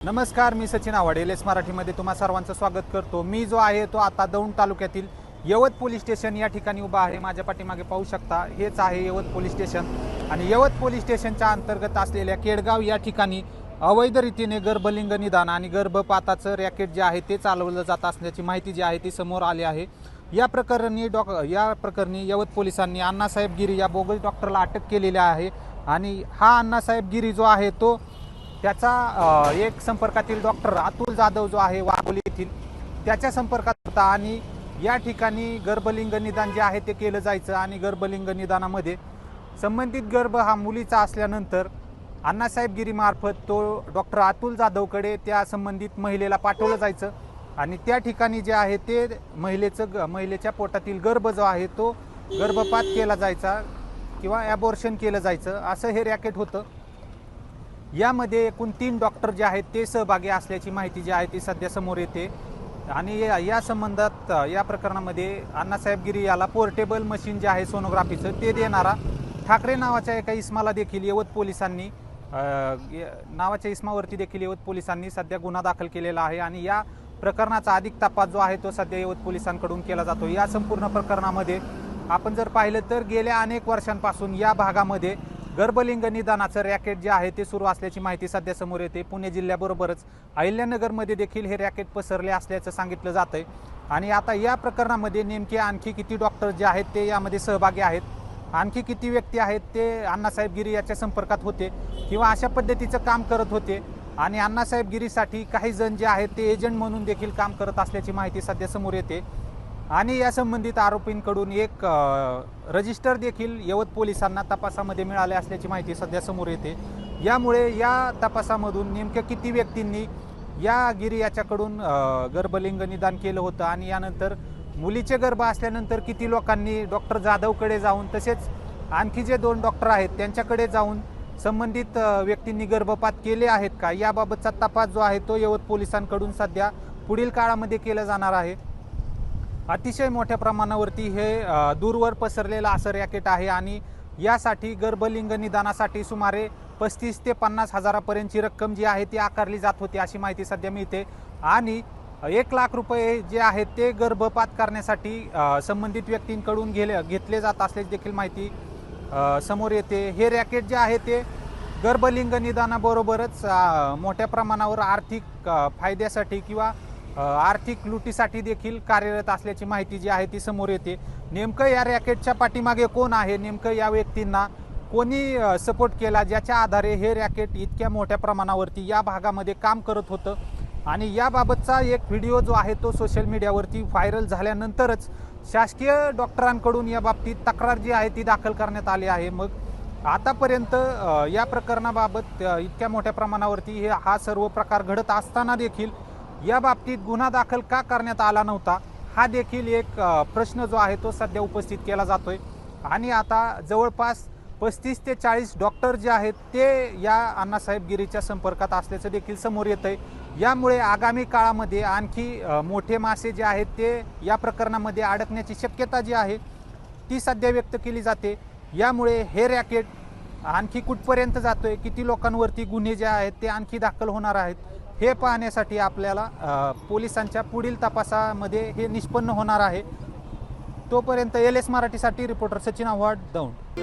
नमस्कार, मी सचिन आव्हाड एलएस मराठीमध्ये तुम्हा सर्वांचं स्वागत करतो। मी जो आहे तो आता दौंड तालुक्यातील यवत पोलीस स्टेशन या ठिकाणी उभा आहे। माझ्या पाठीमागे पाहू शकता, हेच आहे यवत पोलीस स्टेशन आणि यवत पोलीस स्टेशनच्या अंतर्गत असलेल्या केडगाव या ठिकाणी अवैध रीतीने गर्भलिंग निदान आणि गर्भपाताचं रॅकेट जे आहे ते चालवलं जात असल्याची माहिती जी आहे ती समोर आली आहे। या प्रकरणी यवत पोलिसांनी अण्णासाहेब गिरी या बोगस डॉक्टरला अटक केलेली आहे आणि हा अण्णासाहेब गिरी जो आहे तो त्याचा एक संपर्कातील डॉक्टर अतुल जाधव जो आहे वाघोली येथील त्याच्या संपर्कात होता आणि या ठिकाणी गर्भलिंग निदान जे आहे ते केलं जायचं आणि गर्भलिंग निदानामध्ये संबंधित गर्भ हा मुलीचा असल्यानंतर अण्णासाहेब गिरीमार्फत तो डॉक्टर अतुल जाधवकडे त्या संबंधित महिलेला पाठवलं जायचं आणि त्या ठिकाणी जे आहे ते महिलेच्या पोटातील गर्भ जो आहे तो गर्भपात केला जायचा किंवा ॲबॉर्शन केलं जायचं, असं हे रॅकेट होतं। यामध्ये एकूण 3 डॉक्टर जे आहेत ते सहभागी असल्याची माहिती जी आहे ती सध्या समोर येते आणि या संबंधात या प्रकरणामध्ये अण्णासाहेब गिरी याला पोर्टेबल मशीन जे आहे सोनोग्राफीचं ते देणारा ठाकरे नावाच्या एका इसमाला देखील यवत पोलिसांनी इसमावरती देखील यवत पोलिसांनी सध्या गुन्हा दाखल केलेला आहे आणि या प्रकरणाचा अधिक तपास जो आहे तो सध्या यवत पोलिसांकडून केला जातो। या संपूर्ण प्रकरणामध्ये आपण जर पाहिलं तर गेल्या अनेक वर्षांपासून या भागामध्ये गर्भलिंग निदानाचं रॅकेट जे आहे ते सुरू असल्याची माहिती सध्या समोर येते। पुणे जिल्ह्याबरोबरच अहिल्यानगरमध्ये देखील हे रॅकेट पसरले असल्याचं सांगितलं जातंय आणि आता या प्रकरणामध्ये नेमके आणखी किती डॉक्टर जे आहेत ते यामध्ये सहभागी आहेत, आणखी किती व्यक्ती आहेत ते अण्णासाहेब गिरी याच्या संपर्कात होते किंवा अशा पद्धतीचं काम करत होते आणि अण्णासाहेब गिरीसाठी काही जण जे आहेत ते एजंट म्हणून देखील काम करत असल्याची माहिती सध्या समोर येते आणि या संबंधित आरोपींकडून एक रजिस्टर देखील यवत पोलिसांना तपासामध्ये मिळाले असल्याची माहिती सध्या समोर येते। यामुळे या तपासामधून नेमक्या किती व्यक्तींनी या गिरी याच्याकडून गर्भलिंग निदान केलं होतं आणि यानंतर मुलीचे गर्भ असल्यानंतर किती लोकांनी डॉक्टर जाधवकडे जाऊन तसेच आणखी जे 2 डॉक्टर आहेत त्यांच्याकडे जाऊन संबंधित व्यक्तींनी गर्भपात केले आहेत का, याबाबतचा तपास जो आहे तो यवत पोलिसांकडून सध्या पुढील काळामध्ये केला जाणार आहे। अतिशय मोठ्या प्रमाणावरती हे दूरवर पसरलेलं असं रॅकेट आहे आणि यासाठी गर्भलिंग निदानासाठी सुमारे 35 ते 50 हजारापर्यंतची रक्कम जी आहे ती आकारली जात होती अशी माहिती सध्या मिळते आणि 1 लाख रुपये जे आहेत ते गर्भपात करण्यासाठी संबंधित व्यक्तींकडून घेतले जात असल्याची देखील माहिती समोर येते। हे रॅकेट जे आहे ते गर्भलिंग निदानाबरोबरच मोठ्या प्रमाणावर आर्थिक फायद्यासाठी किंवा आर्थिक लुटीसाठी देखील कार्यरत असल्याची माहिती जी आहे ती समोर येते। नेमकं या रॅकेटच्या पाठीमागे कोण आहे, नेमकं या व्यक्तींना कोणी सपोर्ट केला ज्याच्या आधारे हे रॅकेट इतक्या मोठ्या प्रमाणावरती या भागामध्ये काम करत होतं आणि याबाबतचा एक व्हिडिओ जो आहे तो सोशल मीडियावरती व्हायरल झाल्यानंतरच शासकीय डॉक्टरांकडून या बाबतीत तक्रार जी आहे ती दाखल करण्यात आली आहे। मग आतापर्यंत या प्रकरणाबाबत इतक्या मोठ्या प्रमाणावरती हा सर्व प्रकार घडत असताना देखील या बाबतीत गुन्हा दाखल का करण्यात आला नव्हता, हा देखील एक प्रश्न जो आहे तो सध्या उपस्थित केला जातोय आणि आता जवळपास 35 ते 40 डॉक्टर जे आहेत ते या अण्णासाहेब गिरीच्या संपर्कात असल्याचं देखील समोर येतंय। यामुळे आगामी काळामध्ये आणखी मोठे मासे जे आहेत ते या प्रकरणामध्ये अडकण्याची शक्यता जी आहे ती सध्या व्यक्त केली जाते। यामुळे हे रॅकेट आणखी कुठपर्यंत जातोय, किती लोकांवरती गुन्हे जे आहेत ते आणखी दाखल होणार आहेत हे पाहण्यासाठी आपल्याला पोलिसांच्या पुढील तपासामध्ये हे निष्पन्न होणार आहे। तोपर्यंत एलएस मराठीसाठी रिपोर्टर सचिन आव्हाड, दौंड।